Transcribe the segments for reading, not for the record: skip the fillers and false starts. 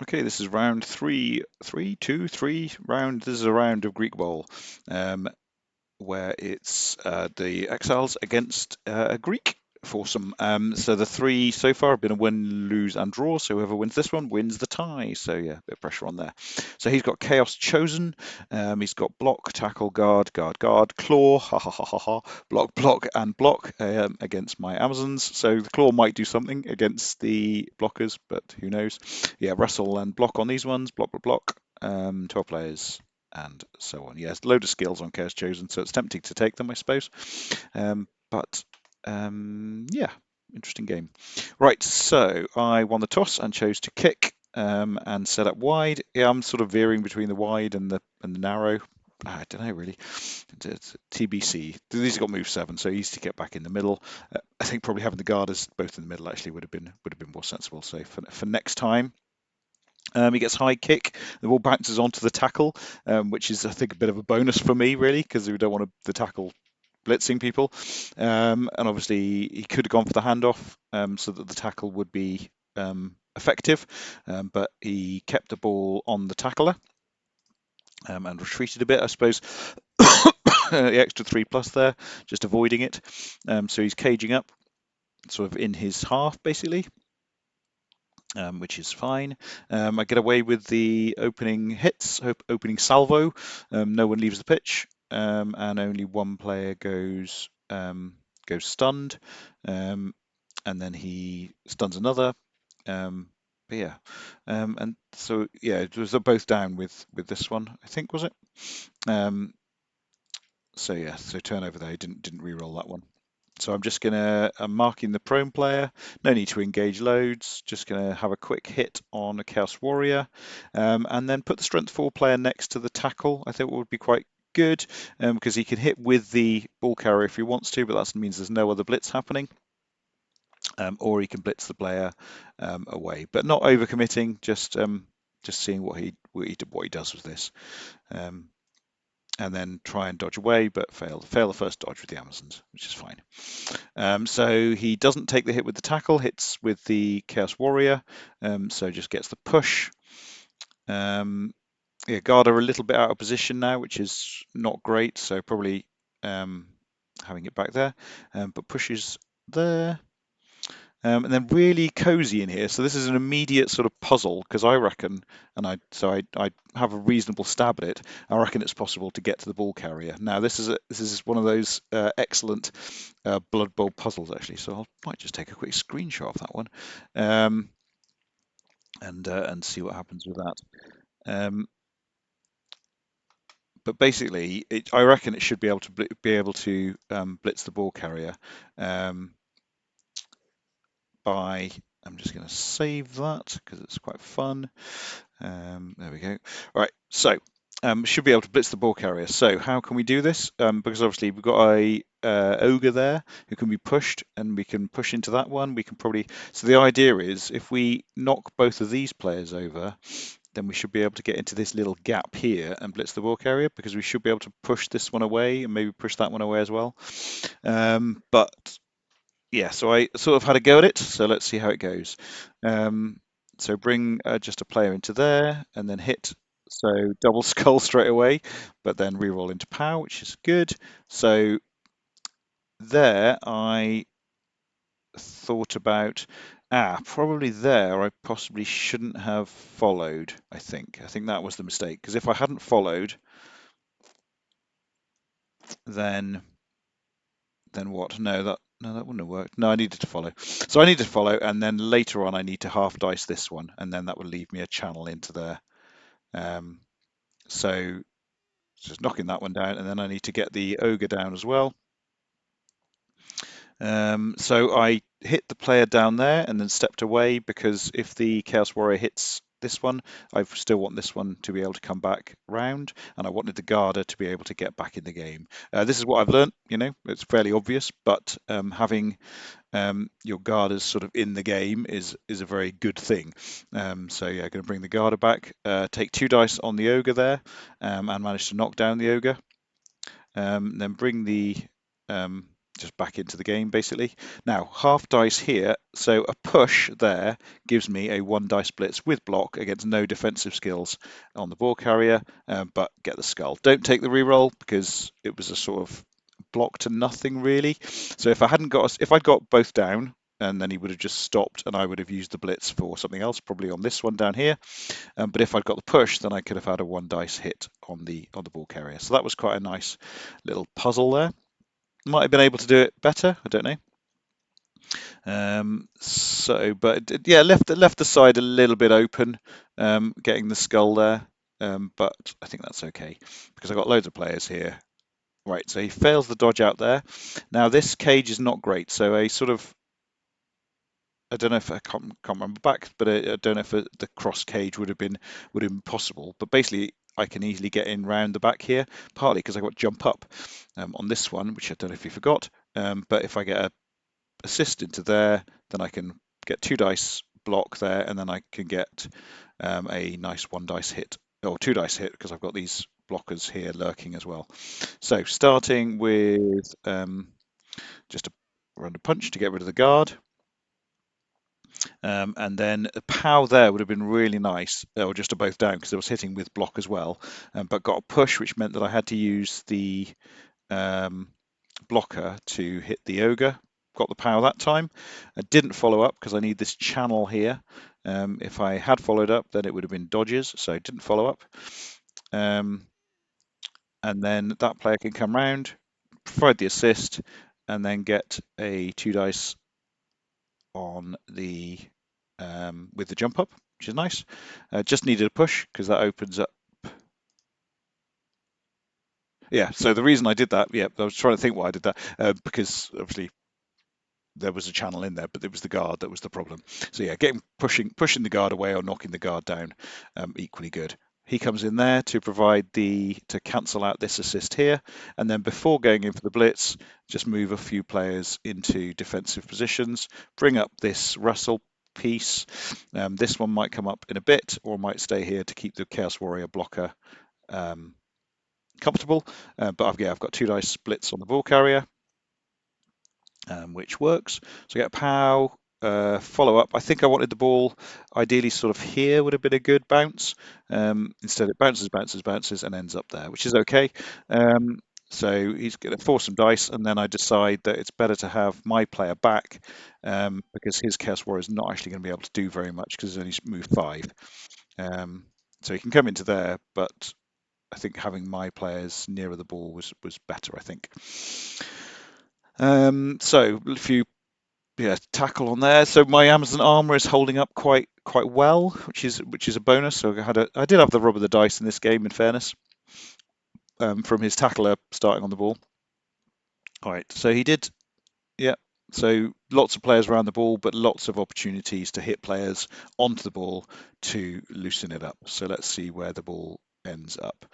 Okay, this is round three round. This is a round of Greekbowl, where it's the exiles against a Greek foursome. So the three so far have been a win, lose, and draw. So whoever wins this one wins the tie. So yeah, a bit of pressure on there. So he's got Chaos Chosen. He's got block, tackle, guard, guard, guard, claw, ha ha ha ha ha, block, block, and block against my Amazons. So the claw might do something against the blockers, but who knows? Yeah, wrestle and block on these ones. Block, block, block. 12 players and so on. Yes, load of skills on Chaos Chosen, so it's tempting to take them, I suppose. But yeah, interesting game. Right, so I won the toss and chose to kick and set up wide. Yeah, I'm sort of veering between the wide and the narrow. I don't know really. It's TBC. These have got move 7, so easy to get back in the middle. I think probably having the guarders both in the middle actually would have been more sensible. So for next time. He gets high kick. The ball bounces onto the tackle, which is, I think, a bit of a bonus for me, really, because we don't want the tackle blitzing people. And obviously, he could have gone for the handoff so that the tackle would be effective, but he kept the ball on the tackler and retreated a bit, I suppose. The extra 3+ there, just avoiding it. So he's caging up, sort of in his half, basically. Which is fine. I get away with the opening hits, opening salvo. No one leaves the pitch, and only one player goes stunned, and then he stuns another. But yeah, and so yeah, it was both down with this one, I think, was it? Um, so yeah, so turnover there. Didn't re-roll that one. So I'm marking the prone player. No need to engage loads. Just gonna have a quick hit on a Chaos Warrior, and then put the Strength 4 player next to the tackle. I think would be quite good because he can hit with the ball carrier if he wants to, but that means there's no other blitz happening. Or he can blitz the player away, but not overcommitting. Just seeing what he does with this. Um, and then try and dodge away, but fail the first dodge with the Amazons, which is fine. So he doesn't take the hit with the tackle, hits with the Chaos Warrior, so just gets the push. Yeah, Guard are a little bit out of position now, which is not great, so probably having it back there, but pushes there. And then really cozy in here. So this is an immediate sort of puzzle because I reckon, and I have a reasonable stab at it. I reckon it's possible to get to the ball carrier. Now this is one of those excellent Blood Bowl puzzles actually. So I might just take a quick screenshot of that one, um, and see what happens with that. Um, but basically, I reckon it should be able to blitz the ball carrier um, by. I'm just going to save that because it's quite fun. There we go. All right, so should be able to blitz the ball carrier. So how can we do this? Because obviously we've got a ogre there who can be pushed, and we can push into that one. We can probably. So the idea is if we knock both of these players over, then we should be able to get into this little gap here and blitz the ball carrier because we should be able to push this one away and maybe push that one away as well. But yeah, so I sort of had a go at it. So let's see how it goes. Um, so bring just a player into there and then hit. So double skull straight away, but then reroll into POW, which is good. So there I thought about, probably there I possibly shouldn't have followed, I think. I think that was the mistake, because if I hadn't followed, then what? No, that wouldn't have worked. No, I needed to follow. So I needed to follow, and then later on I need to half dice this one, and then that would leave me a channel into there. Um, so just knocking that one down, and then I need to get the ogre down as well. So I hit the player down there and then stepped away because if the Chaos Warrior hits this one, I still want this one to be able to come back round, and I wanted the Garda to be able to get back in the game. This is what I've learned, it's fairly obvious, but having your Gardas sort of in the game is a very good thing. So yeah, going to bring the Garda back, take 2 dice on the Ogre there, and manage to knock down the Ogre. Then bring the just back into the game basically. Now half dice here, so a push there gives me a 1 dice blitz with block against no defensive skills on the ball carrier, but get the skull. Don't take the reroll because it was a sort of block to nothing really. So if I'd got both down, and then he would have just stopped, and I would have used the blitz for something else, probably on this one down here. But if I'd got the push, then I could have had a 1 dice hit on the ball carrier. So that was quite a nice little puzzle there. Might have been able to do it better. I don't know. But yeah, left the side a little bit open, getting the skull there. But I think that's okay because I've got loads of players here. Right, so he fails the dodge out there. Now this cage is not great, so a sort of, I don't know if I can't remember back, but I don't know if the cross cage would have been possible. But basically, I can easily get in round the back here, partly because I got jump up on this one, which I don't know if you forgot. But if I get a assist into there, then I can get 2 dice block there, and then I can get a nice 1 dice hit or 2 dice hit because I've got these blockers here lurking as well. So starting with just a random punch to get rid of the guard. And then a POW there would have been really nice, or just a both down because I was hitting with block as well, but got a push, which meant that I had to use the um, blocker to hit the ogre. Got the POW that time. I didn't follow up because I need this channel here. If I had followed up, then it would have been dodges, so I didn't follow up. And then that player can come round, provide the assist, and then get a 2 dice on the with the jump up, which is nice. Just needed a push because that opens up. Yeah, so the reason I did that, yeah, I was trying to think why I did that, because obviously there was a channel in there, but it was the guard that was the problem. So yeah, pushing the guard away or knocking the guard down, equally good. He comes in there to provide to cancel out this assist here, and then before going in for the blitz, just move a few players into defensive positions, bring up this Russell piece. This one might come up in a bit, or might stay here to keep the Chaos Warrior blocker comfortable. But I've got 2 dice splits on the ball carrier, which works. So I get a POW, follow up. I think I wanted the ball ideally sort of here would have been a good bounce. Instead it bounces, and ends up there, which is okay. So he's going to force some dice, and then I decide that it's better to have my player back because his Chaos Warrior is not actually going to be able to do very much because he's only moved 5. So he can come into there, but I think having my players nearer the ball was better, I think. So a few tackle on there. So my Amazon armor is holding up quite well, which is a bonus. So I did have the rub of the dice in this game, in fairness, from his tackler starting on the ball. All right, so he did, yeah. So lots of players around the ball, but lots of opportunities to hit players onto the ball to loosen it up. So let's see where the ball ends up.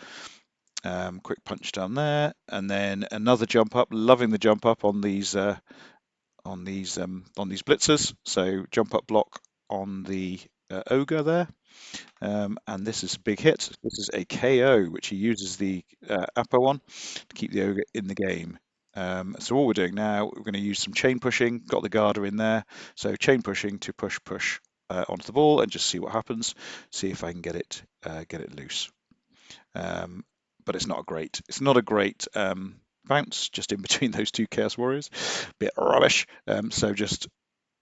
Quick punch down there, and then another jump up. Loving the jump up on these blitzers. So jump up block on the ogre there, and this is a big hit. This is a KO, which he uses the Apo on to keep the ogre in the game. So what we're doing now, we're going to use some chain pushing. Got the Garter in there, so chain pushing to push onto the ball and just see what happens. See if I can get it loose. But it's not a great bounce just in between those two Chaos Warriors. Bit rubbish. So just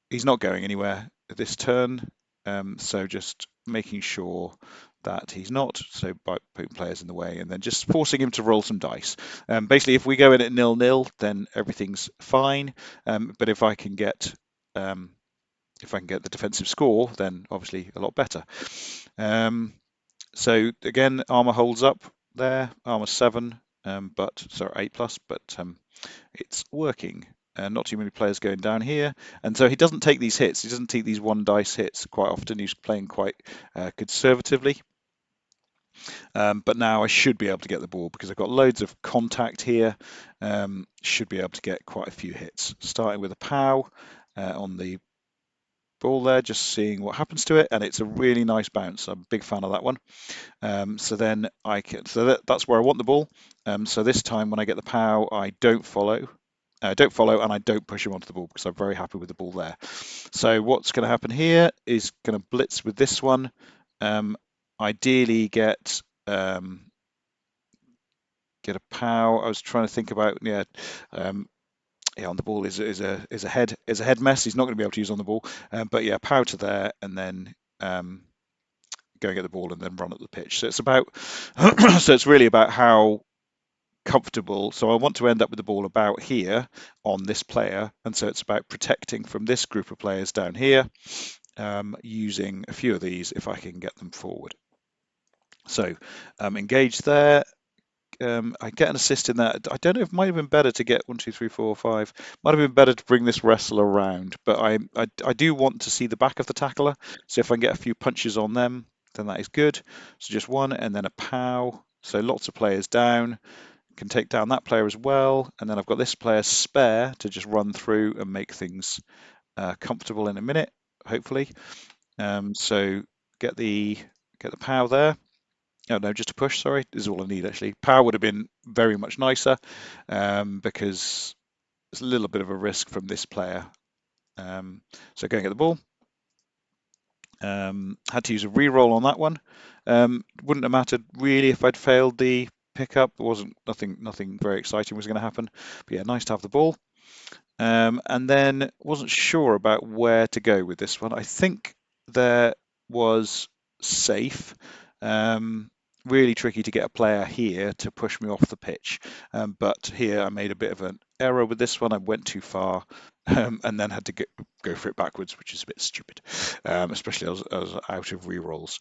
he's not going anywhere this turn. So just making sure that he's not, so by putting players in the way and then just forcing him to roll some dice. Basically, if we go in at 0-0, then everything's fine. But if I can get the defensive score, then obviously a lot better. So again, armor holds up there, armor 7, but sorry 8+, but it's working. Not too many players going down here, and so he doesn't take these hits. He doesn't take these 1 dice hits quite often. He's playing quite conservatively. But now I should be able to get the ball because I've got loads of contact here. Should be able to get quite a few hits. Starting with a POW on the ball there, just seeing what happens to it, and it's a really nice bounce. I'm a big fan of that one. So then that's where I want the ball. So this time when I get the POW, I don't follow. don't follow, and I don't push him onto the ball because I'm very happy with the ball there. So what's going to happen here is going to blitz with this one. Ideally get a pow. I was trying to think about um, yeah, on the ball is a head mess. He's not going to be able to use on the ball, but yeah, pow to there, and then go and get the ball and then run up the pitch. So it's about so it's really about how comfortable. So I want to end up with the ball about here on this player, and so it's about protecting from this group of players down here, using a few of these if I can get them forward. So engage there. I get an assist in that. I don't know if it might have been better to get 1, 2, 3, 4, 5. Might have been better to bring this wrestler around, but I do want to see the back of the tackler. So if I can get a few punches on them, then that is good. So just one and then a pow. So lots of players down. Can take down that player as well, and then I've got this player spare to just run through and make things comfortable in a minute, hopefully. So get the power there. Oh no, just a push. Sorry, is all I need actually. Power would have been very much nicer because it's a little bit of a risk from this player. So going at the ball. Had to use a re-roll on that one. Wouldn't have mattered really if I'd failed the pickup. There wasn't nothing very exciting was going to happen. But yeah, nice to have the ball. And then wasn't sure about where to go with this one. I think there was safe. Really tricky to get a player here to push me off the pitch. But here I made a bit of an error with this one. I went too far and then had to go for it backwards, which is a bit stupid, especially as I was out of re-rolls.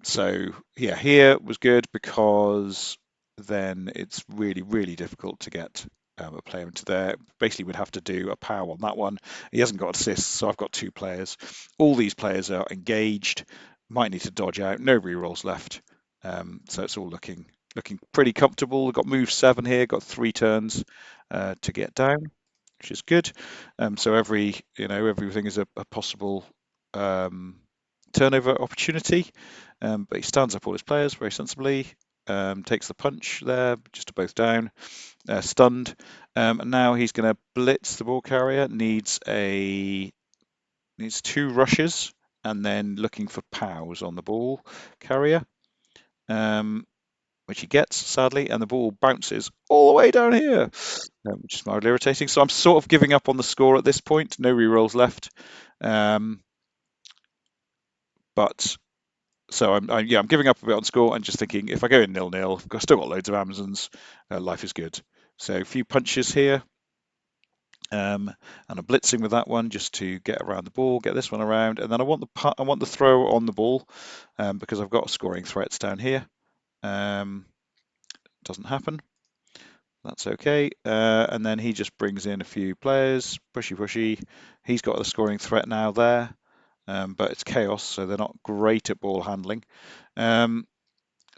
So yeah, here was good because then it's really, really difficult to get a player into there. Basically, we'd have to do a power on that one. He hasn't got assists, so I've got 2 players. All these players are engaged. Might need to dodge out. No re-rolls left. So it's all looking pretty comfortable. We've got move 7 here. Got 3 turns to get down, which is good. So everything is a possible turnover opportunity. But he stands up all his players very sensibly. Takes the punch there, just to both down. Stunned. And now he's going to blitz the ball carrier. Needs 2 rushes and then looking for pows on the ball carrier, which he gets sadly, and the ball bounces all the way down here, which is mildly irritating. So I'm sort of giving up on the score at this point. No rerolls left, but. So I'm giving up a bit on score and just thinking if I go in 0-0, I've still got loads of Amazons. Life is good. So a few punches here. And I'm blitzing with that one just to get around the ball, get this one around, and then I want the throw on the ball because I've got scoring threats down here. Doesn't happen. That's okay. And then he just brings in a few players, pushy. He's got the scoring threat now there, but it's chaos, so they're not great at ball handling.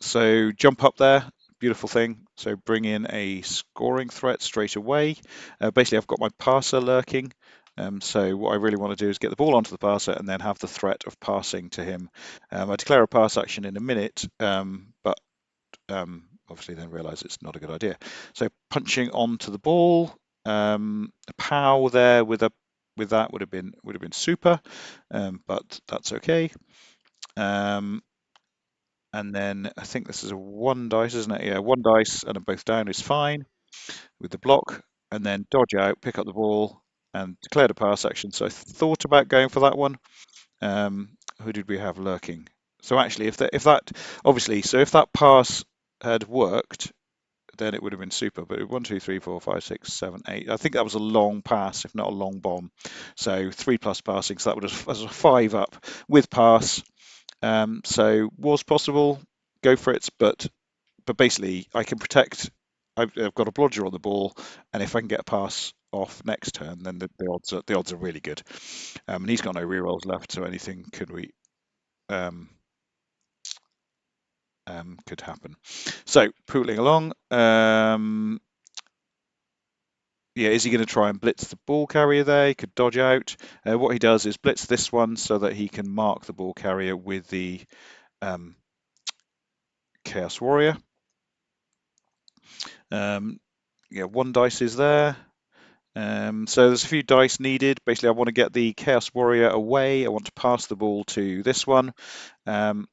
So jump up there, beautiful thing. So bring in a scoring threat straight away. Basically, I've got my passer lurking. So what I really want to do is get the ball onto the passer and then have the threat of passing to him. I declare a pass action in a minute, but obviously then realise it's not a good idea. So punching onto the ball, a pow there with that would have been super, but that's okay. And then I think this is a 1 dice, isn't it? Yeah, 1 dice and both down is fine with the block. And then dodge out, pick up the ball, and declare the pass action. So I thought about going for that one. Who did we have lurking? So actually, if that pass had worked, then it would have been super. But 1, 2, 3, 4, 5, 6, 7, 8. I think that was a long pass, if not a long bomb. So 3+ passing. So that would have as a 5 up with pass. So was possible, go for it, but basically I can protect. I've got a blodger on the ball, and if I can get a pass off next turn, then the odds are really good. And he's got no rerolls left, so anything could happen. So pooling along. Yeah, is he going to try and blitz the ball carrier there? He could dodge out. What he does is blitz this one so that he can mark the ball carrier with the Chaos Warrior. Yeah, 1 dice is there. So there's a few dice needed. Basically, I want to get the Chaos Warrior away. I want to pass the ball to this one, um,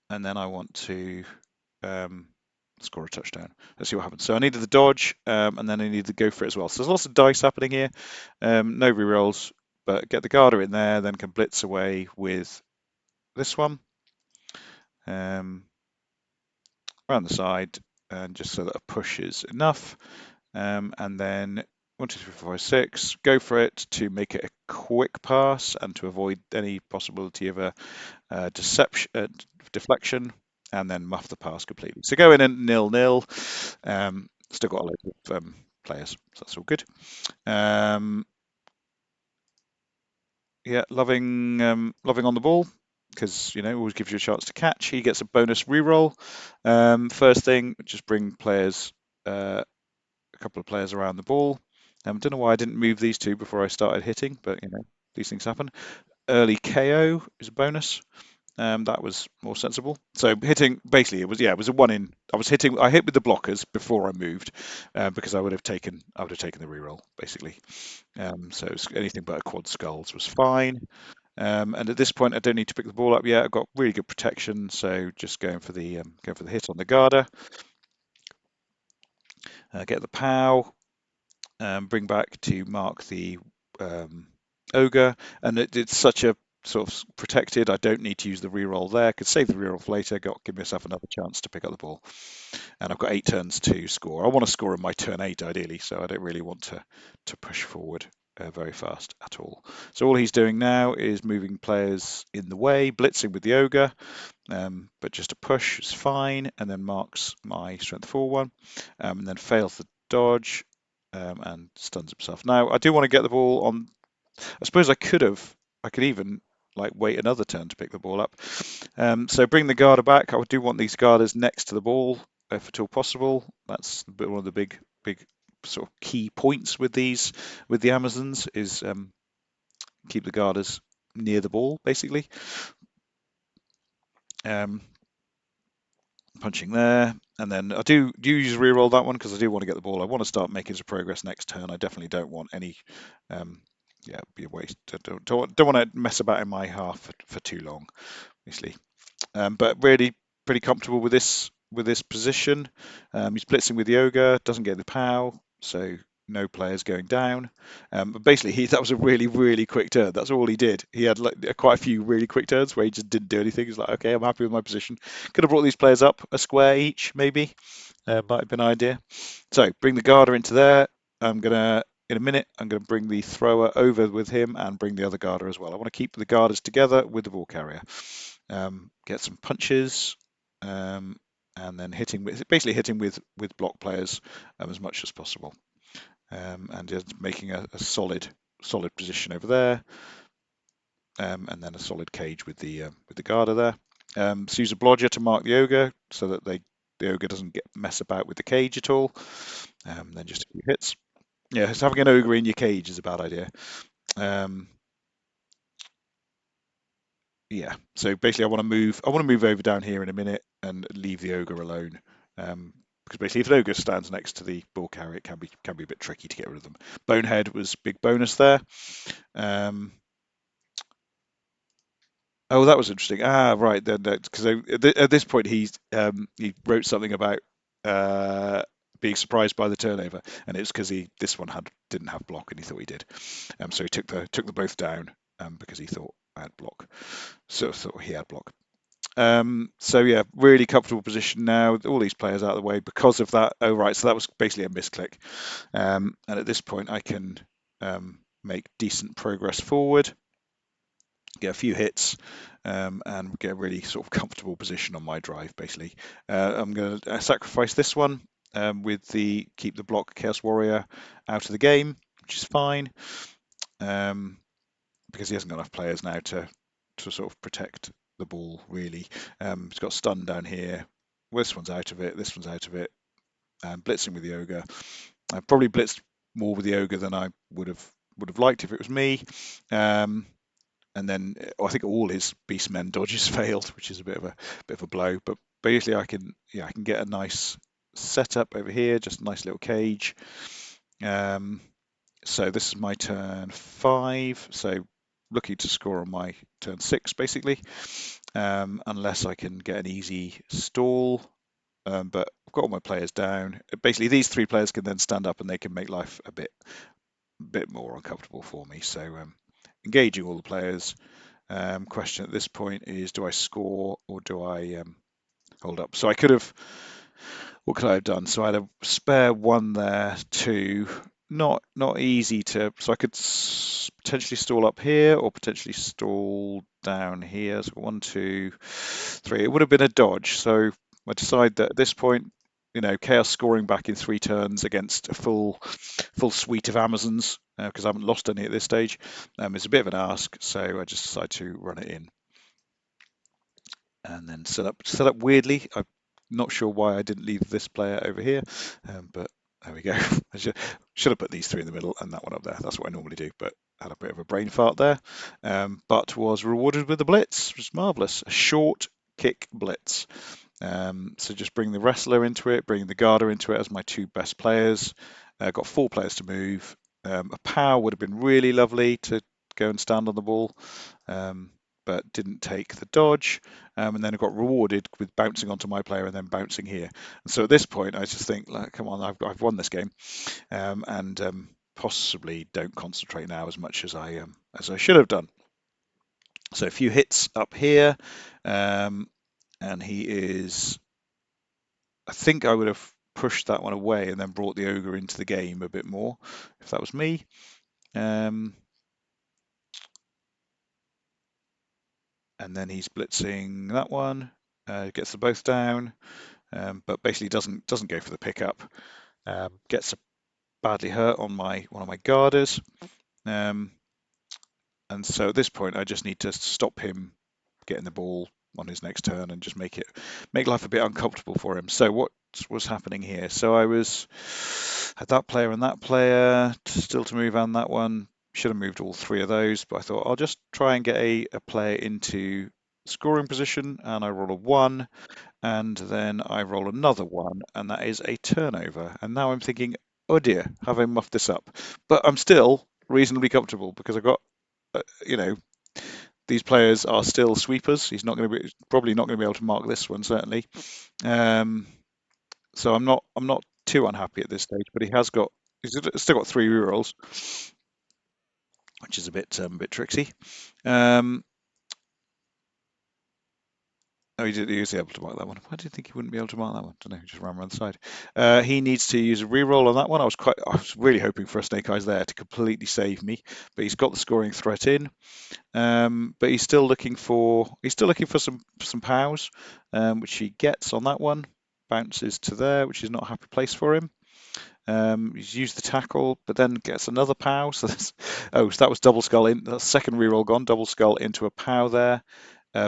and then I want to um, score a touchdown. Let's see what happens. So I needed the dodge, and then I needed to go for it as well. So there's lots of dice happening here. No rerolls, but get the Garter in there, then can blitz away with this one around the side, and just so that a push is enough. And then 1, 2, 3, 4, 5, 6. Go for it to make it a quick pass and to avoid any possibility of a deception, deflection, and then muff the pass completely. So go in and 0-0. Still got a load of players, so that's all good. Yeah, loving on the ball because always gives you a chance to catch. He gets a bonus reroll. First thing, just bring players, a couple of players around the ball. Don't know why I didn't move these two before I started hitting, but these things happen. Early KO is a bonus. That was more sensible. So hitting, basically, it was a one in. I hit with the blockers before I moved because I would have taken the reroll basically. So it was anything but a quad skulls was fine. And at this point, I don't need to pick the ball up yet. I've got really good protection, so just going for the hit on the Garter. Get the POW. Bring back to mark the ogre, and it's such a sort of protected. I don't need to use the reroll there. Could save the reroll for later. Give myself another chance to pick up the ball, and I've got 8 turns to score. I want to score in my turn 8 ideally, so I don't really want to push forward very fast at all. So all he's doing now is moving players in the way, blitzing with the ogre, but just a push is fine, and then marks my strength 4 one, and then fails the dodge. And stuns himself. Now I do want to get the ball on. I suppose I could even like wait another turn to pick the ball up. So bring the Garter back. I do want these Garters next to the ball if at all possible. That's one of the big sort of key points with the Amazons is keep the Garters near the ball basically. Punching there, and then I do use reroll that one because I do want to get the ball. I want to start making some progress next turn. I definitely don't want any, be a waste. Don't want to mess about in my half for too long, obviously. But really pretty comfortable with this position. He's blitzing with the ogre, doesn't get the POW, so no players going down. But basically, that was a really quick turn. That's all he did. He had quite a few really quick turns where he just didn't do anything. He's like, okay, I'm happy with my position. Could have brought these players up a square each, maybe. Might have been an idea. So bring the Garter into there. In a minute, I'm going to bring the thrower over with him and bring the other Garter as well. I want to keep the Garters together with the ball carrier. Get some punches, and then basically hitting with block players as much as possible, and just making a solid position over there, and then a solid cage with the Garter there. So use a blodger to mark the ogre so that the ogre doesn't mess about with the cage at all. Then just a few hits. Yeah, so having an ogre in your cage is a bad idea. Yeah, so basically I want to move over down here in a minute and leave the ogre alone. Because basically if an ogre stands next to the ball carrier, it can be a bit tricky to get rid of them. Bonehead was big bonus there. Oh, that was interesting. Right, then because at this point he wrote something about being surprised by the turnover, and it's because this one didn't have block and he thought he did. So he took the both down because he thought I had block. So thought he had block. So yeah, really comfortable position now. All these players out of the way because of that. Oh right, so that was basically a misclick. And at this point, I can make decent progress forward, get a few hits, and get a really sort of comfortable position on my drive. Basically, I'm going to sacrifice this one with keep the block Chaos Warrior out of the game, which is fine. Because he hasn't got enough players now to sort of protect the ball really. He's got stun down here. This one's out of it. This one's out of it. Blitzing with the ogre. I probably blitzed more with the ogre than I would have liked if it was me. And then I think all his beastmen dodges failed, which is a bit of a blow. But basically, I can get a nice setup over here, just a nice little cage. So this is my turn 5. So looking to score on my turn 6, basically, unless I can get an easy stall. But I've got all my players down. Basically, these 3 players can then stand up and they can make life a bit more uncomfortable for me. So engaging all the players. Question at this point is, do I score or do I hold up? So I could have, what could I have done? So I had a spare 1 there, 2. Not easy to, so I could potentially stall up here or potentially stall down here. So 1, 2, 3. It would have been a dodge. So I decide that at this point, Chaos scoring back in 3 turns against a full suite of Amazons, because I haven't lost any at this stage, is a bit of an ask. So I just decide to run it in and then set up weirdly. I'm not sure why I didn't leave this player over here, but there we go. I should have put these 3 in the middle and that one up there. That's what I normally do, but had a bit of a brain fart there. But was rewarded with a blitz, which was marvelous. A short kick blitz. So just bring the wrestler into it, bring the guarder into it as my 2 best players. Got 4 players to move. A power would have been really lovely to go and stand on the ball, but didn't take the dodge. And then I got rewarded with bouncing onto my player and then bouncing here. And so at this point, I just think, like, come on, I've won this game, and possibly don't concentrate now as much as I should have done. So a few hits up here, and he is. I think I would have pushed that one away and then brought the ogre into the game a bit more if that was me. And then he's blitzing that one, gets them both down, but basically doesn't go for the pickup. Gets badly hurt on one of my guarders, and so at this point I just need to stop him getting the ball on his next turn and just make life a bit uncomfortable for him. So what was happening here? So I had that player and that player still to move, and that one should have moved all 3 of those, but I thought I'll just try and get a player into scoring position, and I roll a 1, and then I roll another 1, and that is a turnover. And now I'm thinking, oh dear, have I muffed this up? But I'm still reasonably comfortable because I've got, you know, these players are still sweepers. He's probably not going to be able to mark this one, certainly. So I'm not too unhappy at this stage, but he's still got 3 rerolls, which is a bit tricksy. Oh, he was able to mark that one. Why did you think he wouldn't be able to mark that one? I don't know. He just ran around the side. He needs to use a reroll on that one. I was really hoping for a Snake Eyes there to completely save me, but he's got the scoring threat in. But he's still looking for some pows, which he gets on that one. Bounces to there, which is not a happy place for him. He's used the tackle, but then gets another pow. So that was double skull in. That's second reroll gone. Double skull into a pow there.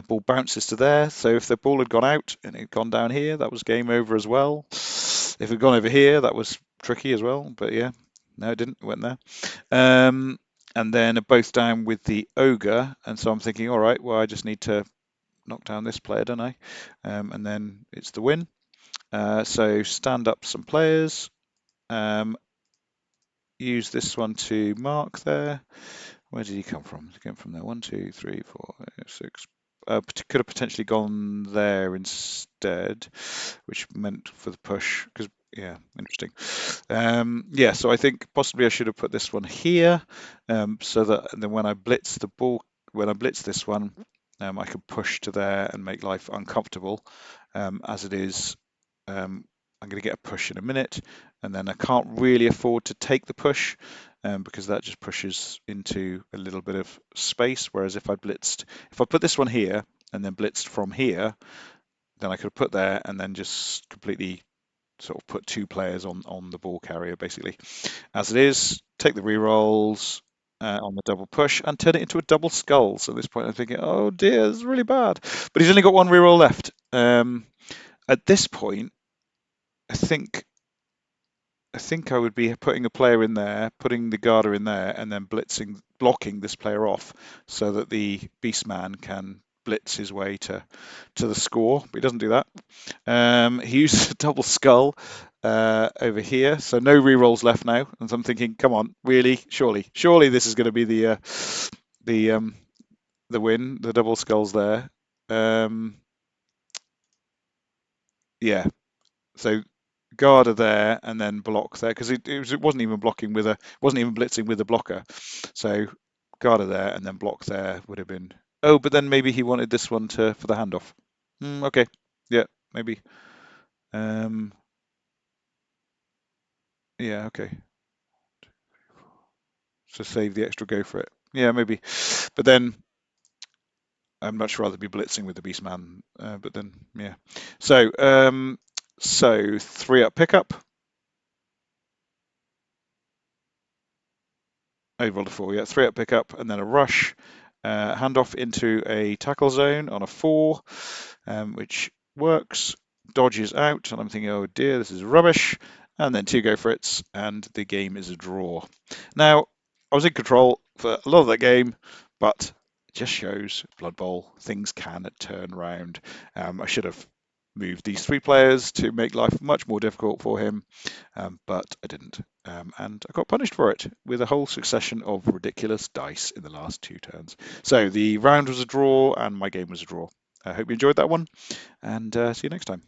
Ball bounces to there. So if the ball had gone out and it had gone down here, that was game over as well. If it had gone over here, that was tricky as well. But yeah, no, it didn't. It went there. And then both down with the ogre. And so I'm thinking, all right, well, I just need to knock down this player, don't I? And then it's the win. So stand up some players. Use this one to mark there. Where did he come from? He came from there. 1, 2, 3, 4, 5, 6. Could have potentially gone there instead, which meant for the push. Because yeah, interesting. Yeah, so I think possibly I should have put this one here, so that and then when I blitz this one, I can push to there and make life uncomfortable. As it is, I'm going to get a push in a minute, and then I can't really afford to take the push because that just pushes into a little bit of space. Whereas if I put this one here and then blitzed from here, then I could have put there and then just completely sort of put 2 players on the ball carrier, basically. As it is, take the rerolls on the double push and turn it into a double skull. So at this point I'm thinking, oh dear, this is really bad. But he's only got 1 reroll left. At this point, I think I would be putting a player in there, putting the Garda in there, and then blocking this player off so that the Beastman can blitz his way to the score. But he doesn't do that. He uses a double skull, over here. So no re-rolls left now. And so I'm thinking, come on, really, surely this is going to be the the win. The double skulls there. Um, yeah. So Garda there and then block there because it wasn't even blocking with a wasn't even blitzing with a blocker. So Garda there and then block there would have been. Oh, but then maybe he wanted this one to for the handoff. Okay, yeah, maybe. Um, yeah, okay. So save the extra go for it. Yeah, maybe. But then I'd much rather be blitzing with the Beastman. But then yeah. So 3-up pickup. Oh, you rolled a 4, yeah. 3-up pickup and then a rush. Handoff into a tackle zone on a 4, which works. Dodges out, and I'm thinking, oh dear, this is rubbish. And then 2 go for it, and the game is a draw. Now, I was in control for a lot of that game, but it just shows Blood Bowl, things can turn around. I should have moved these 3 players to make life much more difficult for him, but I didn't. And I got punished for it with a whole succession of ridiculous dice in the last 2 turns. So the round was a draw, and my game was a draw. I hope you enjoyed that one, and see you next time.